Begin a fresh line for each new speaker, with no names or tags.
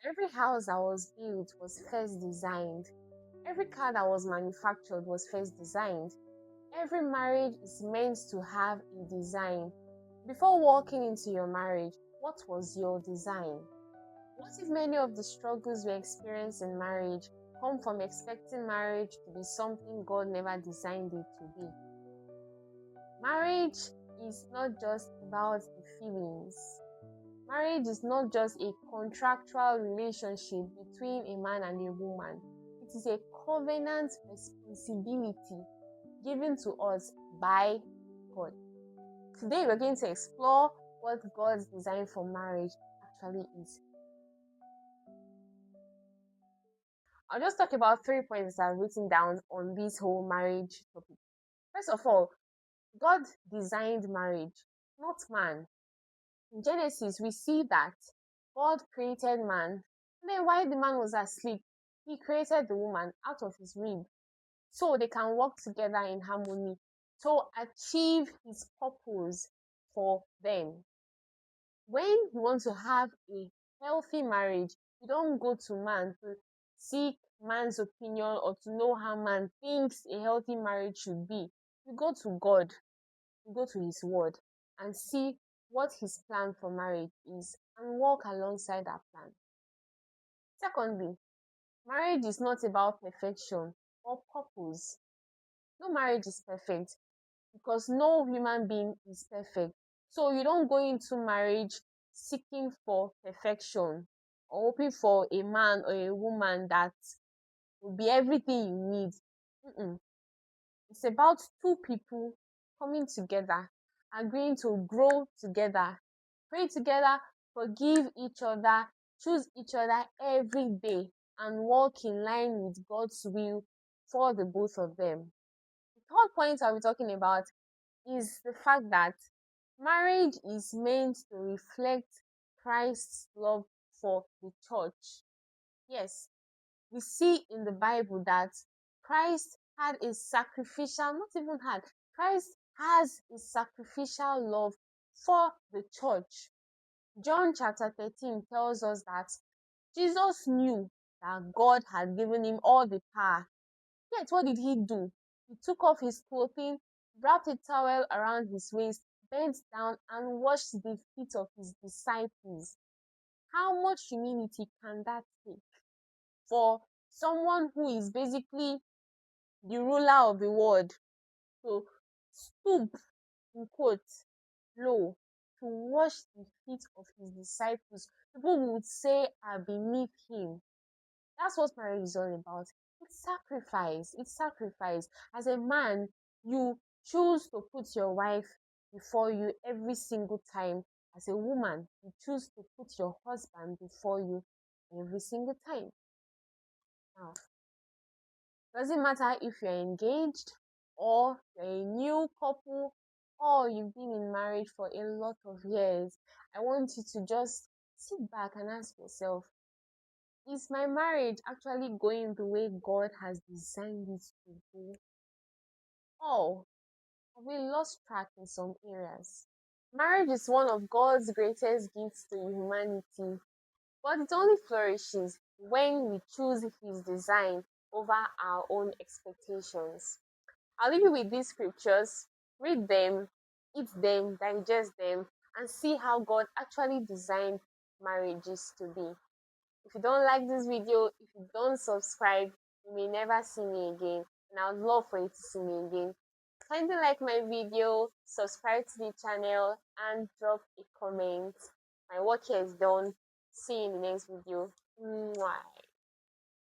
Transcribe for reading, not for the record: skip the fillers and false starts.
Every house that was built was first designed. Every car that was manufactured was first designed. Every marriage is meant to have a design. Before walking into your marriage, what was your design? What if many of the struggles we experience in marriage come from expecting marriage to be something God never designed it to be? Marriage is not just about the feelings. Marriage is not just a contractual relationship between a man and a woman. It is a covenant responsibility given to us by God. Today we're going to explore what God's design for marriage actually is. I'll just talk about 3 points I've written down on this whole marriage topic. First of all, God designed marriage, not man. In Genesis, we see that God created man, and then while the man was asleep, he created the woman out of his rib so they can work together in harmony to achieve his purpose for them. When you want to have a healthy marriage, you don't go to man to seek man's opinion or to know how man thinks a healthy marriage should be. You go to God, you go to his word and see what his plan for marriage is and walk alongside that plan. Secondly, marriage is not about perfection or purpose. No marriage is perfect because no human being is perfect. So you don't go into marriage seeking for perfection or hoping for a man or a woman that will be everything you need. It's about two people coming together, agreeing to grow together, pray together, forgive each other, choose each other every day, and walk in line with God's will for the both of them. The third point I'll be talking about is the fact that marriage is meant to reflect Christ's love for the church. Yes, we see in the Bible that Christ had a sacrificial, not even had, Christ has a sacrificial love for the church. John chapter 13 tells us that Jesus knew that God had given him all the power. Yet what did he do? He took off his clothing, wrapped a towel around his waist, bent down and washed the feet of his disciples. How much humility can that take for someone who is basically the ruler of the world to stoop, in quotes, low to wash the feet of his disciples? People would say are beneath him. That's what marriage is all about. It's sacrifice. It's sacrifice. As a man, you choose to put your wife before you every single time. As a woman, you choose to put your husband before you every single time. Now, doesn't matter if you're engaged or you're a new couple or you've been in marriage for a lot of years. I want you to just sit back and ask yourself, is my marriage actually going the way God has designed it to go? Or have we lost track in some areas? Marriage is one of God's greatest gifts to humanity, but it only flourishes when we choose His design over our own expectations. I'll leave you with these scriptures. Read them, eat them, digest them, and see how God actually designed marriages to be. If you don't like this video, if you don't subscribe, you may never see me again. And I would love for you to see me again. Kindly like my video, subscribe to the channel, and drop a comment. My work here is done. See you in the next video. Mwah.